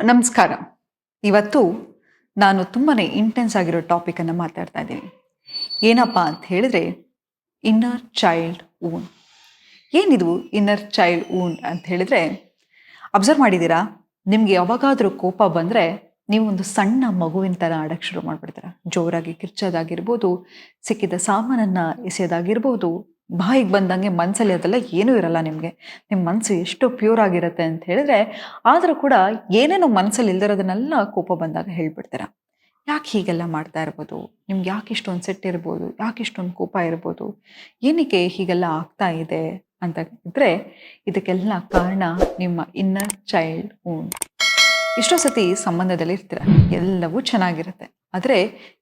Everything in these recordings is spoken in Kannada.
ನಮಸ್ಕಾರ. ಇವತ್ತು ನಾನು ತುಂಬಾ ಇಂಟೆನ್ಸ್ ಆಗಿರೋ ಟಾಪಿಕನ್ನು ಮಾತಾಡ್ತಾ ಇದ್ದೀನಿ. ಏನಪ್ಪ ಅಂತ ಹೇಳಿದ್ರೆ ಇನ್ನರ್ ಚೈಲ್ಡ್ ವೂಂಡ್. ಏನಿದು ಇನ್ನರ್ ಚೈಲ್ಡ್ ವೂಂಡ್ ಅಂತ ಹೇಳಿದ್ರೆ, ಅಬ್ಸರ್ವ್ ಮಾಡಿದ್ದೀರಾ? ನಿಮಗೆ ಯಾವಾಗಾದರೂ ಕೋಪ ಬಂದರೆ ನೀವು ಒಂದು ಸಣ್ಣ ಮಗುವಿನ ಥರ ಆಡೋಕ್ಕೆ ಶುರು ಮಾಡಿಬಿಡ್ತೀರ. ಜೋರಾಗಿ ಕಿರ್ಚೋದಾಗಿರ್ಬೋದು, ಸಿಕ್ಕಿದ ಸಾಮಾನನ್ನು ಎಸೆಯೋದಾಗಿರ್ಬೋದು, ಬಾಯಿಗೆ ಬಂದಂಗೆ ಮನಸ್ಸಲ್ಲಿ ಅದೆಲ್ಲ ಏನೂ ಇರಲ್ಲ ನಿಮಗೆ. ನಿಮ್ಮ ಮನಸ್ಸು ಎಷ್ಟು ಪ್ಯೂರ್ ಆಗಿರುತ್ತೆ ಅಂತ ಹೇಳಿದ್ರೆ, ಆದರೂ ಕೂಡ ಏನೇನೋ ಮನಸ್ಸಲ್ಲಿ ಇಲ್ದಿರೋದನ್ನೆಲ್ಲ ಕೋಪ ಬಂದಾಗ ಹೇಳ್ಬಿಡ್ತೀರ. ಯಾಕೆ ಹೀಗೆಲ್ಲ ಮಾಡ್ತಾ ಇರ್ಬೋದು? ನಿಮ್ಗೆ ಯಾಕೆ ಇಷ್ಟೊಂದು ಸಿಟ್ಟಿರ್ಬೋದು? ಯಾಕೆ ಇಷ್ಟೊಂದು ಕೋಪ ಇರ್ಬೋದು? ಏನಕ್ಕೆ ಹೀಗೆಲ್ಲ ಆಗ್ತಾ ಇದೆ ಅಂತ ಇದ್ದರೆ, ಇದಕ್ಕೆಲ್ಲ ಕಾರಣ ನಿಮ್ಮ ಇನ್ನರ್ ಚೈಲ್ಡ್ ವೂಂಡ್. ಎಷ್ಟೋ ಸತಿ ಸಂಬಂಧದಲ್ಲಿ ಇರ್ತೀರ, ಎಲ್ಲವೂ ಚೆನ್ನಾಗಿರುತ್ತೆ, ಆದರೆ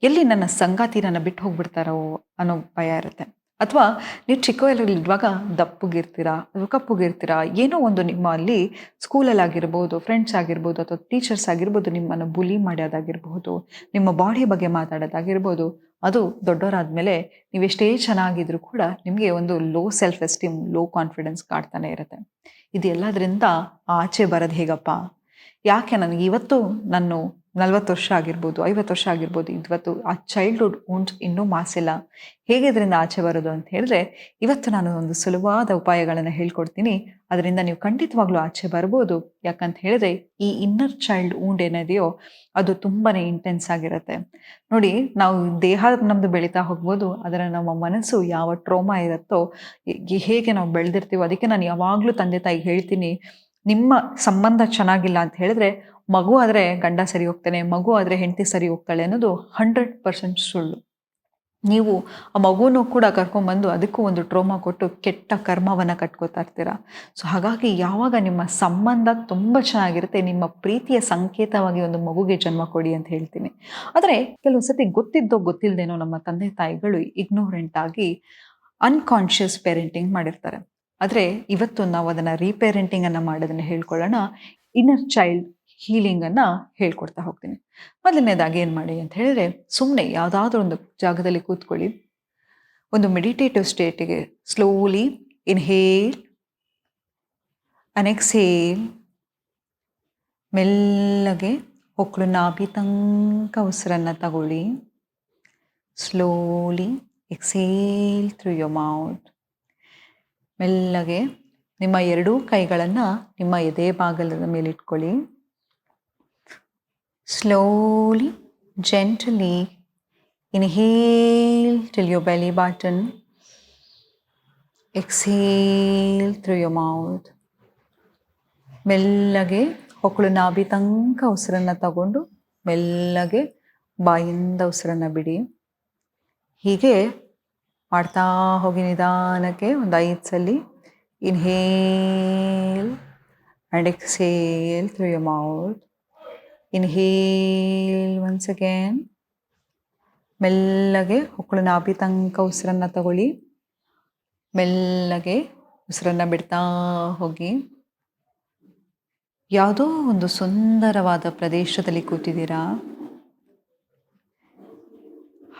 ಎಲ್ಲಿ ನನ್ನ ಸಂಗಾತಿ ನನ್ನ ಬಿಟ್ಟು ಹೋಗ್ಬಿಡ್ತಾರೋ ಅನ್ನೋ ಭಯ ಇರುತ್ತೆ. ಅಥವಾ ನೀವು ಚಿಕ್ಕವರಲ್ಲಿರುವಾಗ ದಪ್ಪಗಿರ್ತೀರಾ ಅಥವಾ ಕಪ್ಪಗಿರ್ತೀರಾ, ಏನೋ ಒಂದು ನಿಮ್ಮಲ್ಲಿ ಸ್ಕೂಲಲ್ಲಾಗಿರ್ಬೋದು, ಫ್ರೆಂಡ್ಸ್ ಆಗಿರ್ಬೋದು, ಅಥವಾ ಟೀಚರ್ಸ್ ಆಗಿರ್ಬೋದು, ನಿಮ್ಮನ್ನು ಬುಲಿ ಮಾಡೋದಾಗಿರ್ಬೋದು, ನಿಮ್ಮ ಬಾಡಿ ಬಗ್ಗೆ ಮಾತಾಡೋದಾಗಿರ್ಬೋದು, ಅದು ದೊಡ್ಡವರಾದ್ಮೇಲೆ ನೀವೆಷ್ಟೇ ಚೆನ್ನಾಗಿದ್ರೂ ಕೂಡ ನಿಮಗೆ ಒಂದು low self esteem, low confidence ಕಾಡ್ತಾನೆ ಇರುತ್ತೆ. ಇದೆಲ್ಲದರಿಂದ ಆಚೆ ಬರೋದು ಹೇಗಪ್ಪ? ಯಾಕೆ ನನಗೆ ಇವತ್ತು ನಾನು 40 ವರ್ಷ ಆಗಿರ್ಬೋದು, 50 ವರ್ಷ ಆಗಿರ್ಬೋದು, ಇವತ್ತು ಆ ಚೈಲ್ಡ್ಹುಡ್ ವೂಂಡ್ಸ್ ಇನ್ನೂ ಮಾಸಿಲ್ಲ. ಹೇಗೆ ಇದರಿಂದ ಆಚೆ ಬರೋದು ಅಂತ ಹೇಳಿದ್ರೆ, ಇವತ್ತು ನಾನು ಒಂದು ಸುಲಭವಾದ ಉಪಾಯಗಳನ್ನು ಹೇಳ್ಕೊಡ್ತೀನಿ. ಅದರಿಂದ ನೀವು ಖಂಡಿತವಾಗ್ಲೂ ಆಚೆ ಬರ್ಬೋದು. ಯಾಕಂತ ಹೇಳಿದ್ರೆ, ಈ ಇನ್ನರ್ ಚೈಲ್ಡ್ ವೂಂಡ್ ಏನಿದೆಯೋ ಅದು ತುಂಬಾ ಇಂಟೆನ್ಸ್ ಆಗಿರುತ್ತೆ. ನೋಡಿ, ನಾವು ದೇಹ ನಮ್ಮದು ಬೆಳೀತಾ ಹೋಗ್ಬೋದು, ಆದರೆ ನಮ್ಮ ಮನಸ್ಸು ಯಾವ ಟ್ರೋಮಾ ಇರುತ್ತೋ, ಹೇಗೆ ನಾವು ಬೆಳೆದಿರ್ತೀವೋ, ಅದಕ್ಕೆ ನಾನು ಯಾವಾಗಲೂ ತಂದೆ ತಾಯಿಗೆ ಹೇಳ್ತೀನಿ, ನಿಮ್ಮ ಸಂಬಂಧ ಚೆನ್ನಾಗಿಲ್ಲ ಅಂತ ಹೇಳಿದ್ರೆ, ಮಗು ಆದರೆ ಗಂಡ ಸರಿ ಹೋಗ್ತಾನೆ, ಮಗು ಆದರೆ ಹೆಂಡತಿ ಸರಿ ಹೋಗ್ತಾಳೆ ಅನ್ನೋದು 100% ಸುಳ್ಳು. ನೀವು ಆ ಮಗುನೂ ಕೂಡ ಕರ್ಕೊಂಡ್ಬಂದು ಅದಕ್ಕೂ ಒಂದು ಟ್ರೋಮಾ ಕೊಟ್ಟು ಕೆಟ್ಟ ಕರ್ಮವನ್ನು ಕಟ್ಕೋತಾ ಇರ್ತೀರ. ಸೊ ಹಾಗಾಗಿ ಯಾವಾಗ ನಿಮ್ಮ ಸಂಬಂಧ ತುಂಬ ಚೆನ್ನಾಗಿರುತ್ತೆ, ನಿಮ್ಮ ಪ್ರೀತಿಯ ಸಂಕೇತವಾಗಿ ಒಂದು ಮಗುಗೆ ಜನ್ಮ ಕೊಡಿ ಅಂತ ಹೇಳ್ತೀನಿ. ಆದರೆ ಕೆಲವು ಸತಿ ಗೊತ್ತಿದ್ದೋ ಗೊತ್ತಿಲ್ಲದೇನೋ ನಮ್ಮ ತಂದೆ ತಾಯಿಗಳು ಇಗ್ನೋರೆಂಟ್ ಆಗಿ ಅನ್ಕಾನ್ಷಿಯಸ್ ಪೇರೆಂಟಿಂಗ್ ಮಾಡಿರ್ತಾರೆ. ಆದರೆ ಇವತ್ತು ನಾವು ಅದನ್ನು ರೀಪೇರೆಂಟಿಂಗನ್ನು ಮಾಡೋದನ್ನು ಹೇಳ್ಕೊಳ್ಳೋಣ. ಇನ್ನರ್ ಚೈಲ್ಡ್ ಹೀಲಿಂಗನ್ನು ಹೇಳ್ಕೊಡ್ತಾ ಹೋಗ್ತೀನಿ. ಮೊದಲನೇದಾಗಿ ಏನು ಮಾಡಿ ಅಂತ ಹೇಳಿದ್ರೆ, ಸುಮ್ಮನೆ ಯಾವುದಾದ್ರೂ ಒಂದು ಜಾಗದಲ್ಲಿ ಕೂತ್ಕೊಳ್ಳಿ. ಒಂದು ಮೆಡಿಟೇಟಿವ್ ಸ್ಟೇಟಿಗೆ ಸ್ಲೋಲಿ ಇನ್ಹೇಲ್ ಅಂಡ್ ಎಕ್ಸೇಲ್. ಮೆಲ್ಲಗೆ ಹೊಕ್ಕಳು ನಾಭಿ ತನಕ ಉಸಿರನ್ನು ತಗೊಳ್ಳಿ. Slowly exhale through your mouth. ಮೆಲ್ಲಗೆ ನಿಮ್ಮ ಎರಡೂ ಕೈಗಳನ್ನು ನಿಮ್ಮ ಎದೆ ಭಾಗದ ಮೇಲೆ ಇಟ್ಕೊಳ್ಳಿ. Slowly, gently inhale till your belly button. Exhale through your mouth. ಮೆಲ್ಲಗೆ ಹೊಕ್ಕಳು ನಾಭಿ ತನಕ ಉಸಿರನ್ನು ತಗೊಂಡು ಮೆಲ್ಲಗೆ ಬಾಯಿಂದ ಉಸಿರನ್ನು ಬಿಡಿ. ಹೀಗೆ ಮಾಡ್ತಾ ಹೋಗಿ ನಿಧಾನಕ್ಕೆ ಒಂದು 5 ಸಲ inhale and exhale through your mouth. Inhale once again. ಮೆಲ್ಲಗೆ ಹೊಕ್ಕಳು ನಾಭಿ ತನಕ ಉಸಿರನ್ನು ತಗೊಳ್ಳಿ. ಮೆಲ್ಲಗೆ ಉಸಿರನ್ನು ಬಿಡ್ತಾ ಹೋಗಿ. ಯಾವುದೋ ಒಂದು ಸುಂದರವಾದ ಪ್ರದೇಶದಲ್ಲಿ ಕೂತಿದ್ದೀರಾ.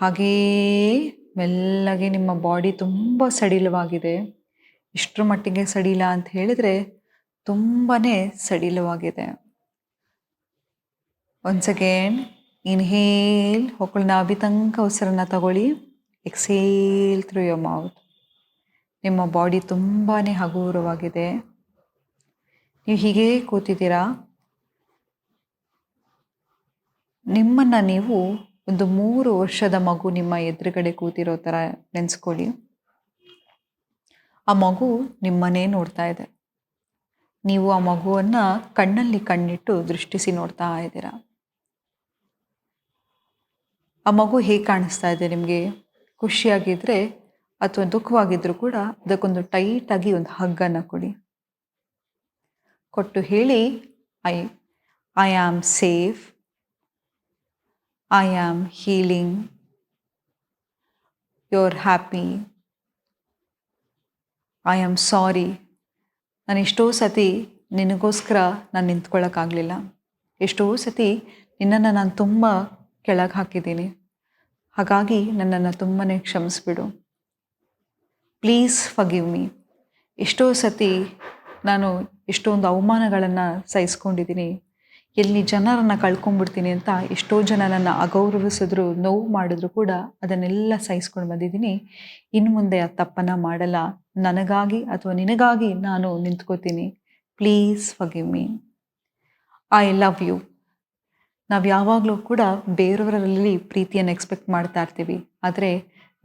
ಹಾಗೇ ಮೆಲ್ಲಗೆ ನಿಮ್ಮ ಬಾಡಿ ತುಂಬ ಸಡಿಲವಾಗಿದೆ. ಇಷ್ಟರ ಮಟ್ಟಿಗೆ ಸಡಿಲ ಅಂತ ಹೇಳಿದರೆ ತುಂಬಾ ಸಡಿಲವಾಗಿದೆ. ಒನ್ಸ್ ಅಗೇನ್ ಇನ್ಹೇಲ್, ಹೊಕ್ಕಳು ನಾಭಿ ತನಕ ಉಸಿರನ್ನು ತಗೊಳ್ಳಿ. Exhale through your mouth. ನಿಮ್ಮ ಬಾಡಿ ತುಂಬಾ ಹಗುರವಾಗಿದೆ. ನೀವು ಹೀಗೇ ಕೂತಿದ್ದೀರಾ. ನಿಮ್ಮನ್ನು ನೀವು ಒಂದು 3 ವರ್ಷದ ಮಗು ನಿಮ್ಮ ಎದುರುಗಡೆ ಕೂತಿರೋ ಥರ ನೆನೆಸ್ಕೊಳ್ಳಿ. ಆ ಮಗು ನಿಮ್ಮನ್ನೇ ನೋಡ್ತಾ ಇದೆ. ನೀವು ಆ ಮಗುವನ್ನು ಕಣ್ಣಲ್ಲಿ ಕಣ್ಣಿಟ್ಟು ದೃಷ್ಟಿಸಿ ನೋಡ್ತಾ ಇದ್ದೀರಾ. ಆ ಮಗು ಹೇಗೆ ಕಾಣಿಸ್ತಾ ಇದೆ ನಿಮಗೆ? ಖುಷಿಯಾಗಿದ್ದರೆ ಅಥವಾ ದುಃಖವಾಗಿದ್ದರೂ ಕೂಡ ಅದಕ್ಕೊಂದು ಟೈಟಾಗಿ ಒಂದು ಹಗ್ಗನ್ನು ಕೊಡಿ. ಕೊಟ್ಟು ಹೇಳಿ, I am safe, I am healing, you are happy, I am sorry. ನಾನು ಎಷ್ಟೋ ಸತಿ ನಿನಗೋಸ್ಕರ ನಾನು ನಿಂತ್ಕೊಳ್ಳೋಕ್ಕಾಗಲಿಲ್ಲ. ಎಷ್ಟೋ ಸತಿ ನಿನ್ನನ್ನು ನಾನು ತುಂಬ ಕೆಳಗೆ ಹಾಕಿದ್ದೀನಿ. ಹಾಗಾಗಿ ನನ್ನನ್ನು ತುಂಬಾ ಕ್ಷಮಿಸ್ಬಿಡು. Please forgive me. ಎಷ್ಟೋ ಸತಿ ನಾನು ಎಷ್ಟೊಂದು ಅವಮಾನಗಳನ್ನು ಸಹಿಸ್ಕೊಂಡಿದ್ದೀನಿ. ಎಲ್ಲಿ ಜನರನ್ನು ಕಳ್ಕೊಂಡ್ಬಿಡ್ತೀನಿ ಅಂತ ಎಷ್ಟೋ ಜನ ನನ್ನ ಅಗೌರವಿಸಿದ್ರು, ನೋವು ಮಾಡಿದ್ರು ಕೂಡ ಅದನ್ನೆಲ್ಲ ಸಹಿಸ್ಕೊಂಡು ಬಂದಿದ್ದೀನಿ. ಇನ್ನು ಮುಂದೆ ಆ ತಪ್ಪನ್ನು ಮಾಡಲ್ಲ. ನನಗಾಗಿ ಅಥವಾ ನಿನಗಾಗಿ ನಾನು ನಿಂತ್ಕೋತೀನಿ. Please forgive me. I love you. ನಾವು ಯಾವಾಗಲೂ ಕೂಡ ಬೇರೆಯವರಲ್ಲಿ ಪ್ರೀತಿಯನ್ನು ಎಕ್ಸ್ಪೆಕ್ಟ್ ಮಾಡ್ತಾ ಇರ್ತೀವಿ, ಆದರೆ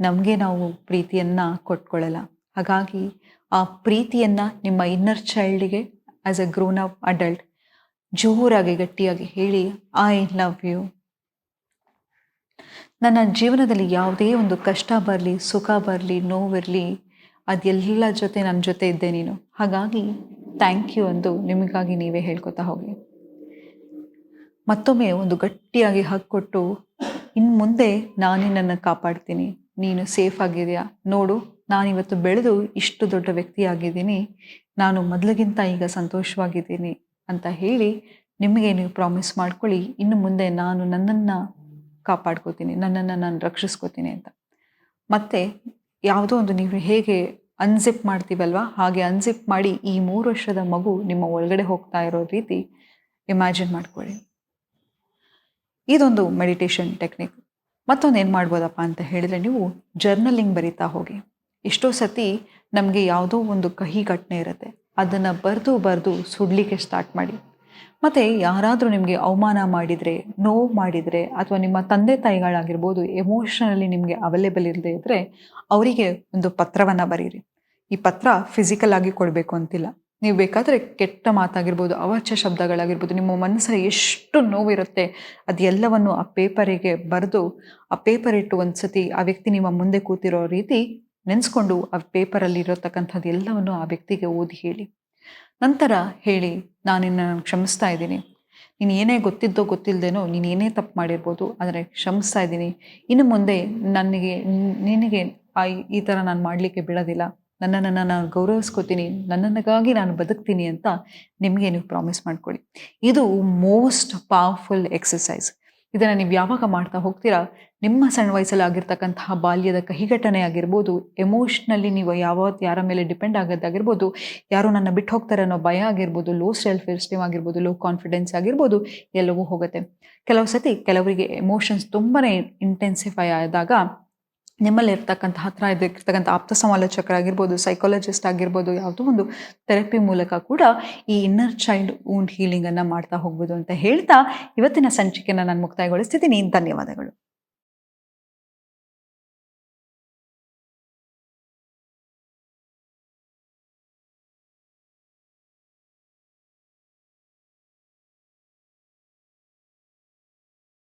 ನಮಗೆ ನಾವು ಪ್ರೀತಿಯನ್ನು ಕೊಟ್ಕೊಳ್ಳಲ್ಲ. ಹಾಗಾಗಿ ಆ ಪ್ರೀತಿಯನ್ನು ನಿಮ್ಮ ಇನ್ನರ್ ಚೈಲ್ಡಿಗೆ as a grown up adult ಜೋರಾಗಿ ಗಟ್ಟಿಯಾಗಿ ಹೇಳಿ, ಐ ಲವ್ ಯು. ನನ್ನ ಜೀವನದಲ್ಲಿ ಯಾವುದೇ ಒಂದು ಕಷ್ಟ ಬರಲಿ, ಸುಖ ಬರಲಿ, ನೋವಿರಲಿ, ಅದೆಲ್ಲ ಜೊತೆ ನನ್ನ ಜೊತೆ ಇದ್ದೆ ನೀನು. ಹಾಗಾಗಿ ಥ್ಯಾಂಕ್ ಯು ಎಂದು ನಿಮಗಾಗಿ ನೀವೇ ಹೇಳ್ಕೊತಾ ಹೋಗಿ. ಮತ್ತೊಮ್ಮೆ ಒಂದು ಗಟ್ಟಿಯಾಗಿ ಹಗ್ ಕೊಟ್ಟು, ಇನ್ನು ಮುಂದೆ ನಾನೇ ನನ್ನ ಕಾಪಾಡ್ತೀನಿ, ನೀನು ಸೇಫ್ ಆಗಿದೆಯಾ ನೋಡು, ನಾನಿವತ್ತು ಬೆಳೆದು ಇಷ್ಟು ದೊಡ್ಡ ವ್ಯಕ್ತಿಯಾಗಿದ್ದೀನಿ, ನಾನು ಮೊದಲಿಗಿಂತ ಈಗ ಸಂತೋಷವಾಗಿದ್ದೀನಿ ಅಂತ ಹೇಳಿ ನಿಮಗೆ ನೀವು ಪ್ರಾಮಿಸ್ ಮಾಡ್ಕೊಳ್ಳಿ, ಇನ್ನು ಮುಂದೆ ನಾನು ನನ್ನನ್ನು ಕಾಪಾಡ್ಕೋತೀನಿ, ನನ್ನನ್ನು ನಾನು ರಕ್ಷಿಸ್ಕೋತೀನಿ ಅಂತ. ಮತ್ತು ಯಾವುದೋ ಒಂದು ನೀವು ಹೇಗೆ ಅನ್ಜಿಪ್ ಮಾಡ್ತೀವಲ್ವ, ಹಾಗೆ ಅನ್ಜಿಪ್ ಮಾಡಿ ಈ 3 ವರ್ಷದ ಮಗು ನಿಮ್ಮ ಒಳಗಡೆ ಹೋಗ್ತಾ ಇರೋ ರೀತಿ ಇಮ್ಯಾಜಿನ್ ಮಾಡ್ಕೊಳ್ಳಿ. ಇದೊಂದು ಮೆಡಿಟೇಷನ್ ಟೆಕ್ನಿಕ್. ಮತ್ತೊಂದು ಏನು ಮಾಡ್ಬೋದಪ್ಪ ಅಂತ ಹೇಳಿದರೆ, ನೀವು ಜರ್ನಲಿಂಗ್ ಬರಿತಾ ಹೋಗಿ. ಎಷ್ಟೋ ಸತಿ ನಮಗೆ ಯಾವುದೋ ಒಂದು ಕಹಿ ಘಟನೆ ಇರುತ್ತೆ, ಅದನ್ನು ಬರೆದು ಸುಡಲಿಕ್ಕೆ ಸ್ಟಾರ್ಟ್ ಮಾಡಿ. ಮತ್ತು ಯಾರಾದರೂ ನಿಮಗೆ ಅವಮಾನ ಮಾಡಿದರೆ, ನೋವು ಮಾಡಿದರೆ, ಅಥವಾ ನಿಮ್ಮ ತಂದೆ ತಾಯಿಗಳಾಗಿರ್ಬೋದು ಎಮೋಷನಲಿ ನಿಮಗೆ ಅವೈಲೇಬಲ್ ಇಲ್ಲದೆ ಇದ್ದರೆ ಅವರಿಗೆ ಒಂದು ಪತ್ರವನ್ನು ಬರೀರಿ. ಈ ಪತ್ರ ಫಿಸಿಕಲ್ ಆಗಿ ಕೊಡಬೇಕು ಅಂತಿಲ್ಲ. ನೀವು ಬೇಕಾದರೆ ಕೆಟ್ಟ ಮಾತಾಗಿರ್ಬೋದು, ಅವಾಚ್ಯ ಶಬ್ದಗಳಾಗಿರ್ಬೋದು, ನಿಮ್ಮ ಮನಸ್ಸಲ್ಲಿ ಎಷ್ಟು ನೋವಿರುತ್ತೆ ಅದೆಲ್ಲವನ್ನು ಆ ಪೇಪರಿಗೆ ಬರೆದು, ಆ ಪೇಪರ್ ಇಟ್ಟು ಒಂದು ಸತಿ ಆ ವ್ಯಕ್ತಿ ನಿಮ್ಮ ಮುಂದೆ ಕೂತಿರೋ ರೀತಿ ನೆನೆಸ್ಕೊಂಡು ಆ ಪೇಪರಲ್ಲಿ ಇರತಕ್ಕಂಥದ್ದು ಎಲ್ಲವನ್ನು ಆ ವ್ಯಕ್ತಿಗೆ ಓದಿ ಹೇಳಿ. ನಂತರ ಹೇಳಿ, ನಾನಿನ್ನು ಕ್ಷಮಿಸ್ತಾ ಇದ್ದೀನಿ, ನೀನು ಏನೇ ಗೊತ್ತಿದ್ದೋ ಗೊತ್ತಿಲ್ಲದೇನೋ ನೀನು ಏನೇ ತಪ್ಪು ಮಾಡಿರ್ಬೋದು, ಆದರೆ ಕ್ಷಮಿಸ್ತಾ ಇದ್ದೀನಿ, ಇನ್ನು ಮುಂದೆ ನಿನಗೆ ಈ ಥರ ನಾನು ಮಾಡಲಿಕ್ಕೆ ಬಿಡೋದಿಲ್ಲ, ನನ್ನನ್ನು ನಾನು ಗೌರವಿಸ್ಕೋತೀನಿ, ನನ್ನಗಾಗಿ ನಾನು ಬದುಕ್ತೀನಿ ಅಂತ ನಿಮಗೆ ನೀವು ಪ್ರಾಮಿಸ್ ಮಾಡ್ಕೊಳ್ಳಿ. ಇದು ಮೋಸ್ಟ್ ಪವರ್ಫುಲ್ ಎಕ್ಸಸೈಸ್. ಇದನ್ನು ನೀವು ಯಾವಾಗ ಮಾಡ್ತಾ ಹೋಗ್ತೀರಾ, ನಿಮ್ಮ ಸಣ್ಣ ವಯಸ್ಸಲ್ಲಿ ಆಗಿರ್ತಕ್ಕಂತಹ ಬಾಲ್ಯದ ಕಹಿಘಟನೆ ಆಗಿರ್ಬೋದು, ಎಮೋಷ್ನಲಿ ನೀವು ಯಾರ ಮೇಲೆ ಡಿಪೆಂಡ್ ಆಗೋದಾಗಿರ್ಬೋದು, ಯಾರೋ ನನ್ನ ಬಿಟ್ಟು ಹೋಗ್ತಾರೆ ಅನ್ನೋ ಭಯ ಆಗಿರ್ಬೋದು, ಲೋ ಸೆಲ್ಫ್ ಎಸ್ಟೀಮ್ ಆಗಿರ್ಬೋದು, ಲೋ ಕಾನ್ಫಿಡೆನ್ಸ್ ಆಗಿರ್ಬೋದು, ಎಲ್ಲವೂ ಹೋಗುತ್ತೆ. ಕೆಲವು ಸತಿ ಕೆಲವರಿಗೆ ಎಮೋಷನ್ಸ್ ತುಂಬಾ ಇಂಟೆನ್ಸಿಫೈ ಆದಾಗ ನಿಮ್ಮಲ್ಲಿ ಹತ್ರ ಇರ್ತಕ್ಕಂಥ ಆಪ್ತ ಸಮಾಲೋಚಕರಾಗಿರ್ಬೋದು, ಸೈಕಾಲಜಿಸ್ಟ್ ಆಗಿರ್ಬೋದು, ಯಾವುದೋ ಒಂದು ಥೆರಪಿ ಮೂಲಕ ಕೂಡ ಈ ಇನ್ನರ್ ಚೈಲ್ಡ್ ವೂಂಡ್ ಹೀಲಿಂಗನ್ನು ಮಾಡ್ತಾ ಹೋಗ್ಬೋದು ಅಂತ ಹೇಳ್ತಾ ಇವತ್ತಿನ ಸಂಚಿಕೆಯನ್ನು ನಾನು ಮುಕ್ತಾಯಗೊಳಿಸ್ತಿದ್ದೀನಿ. ಧನ್ಯವಾದಗಳು.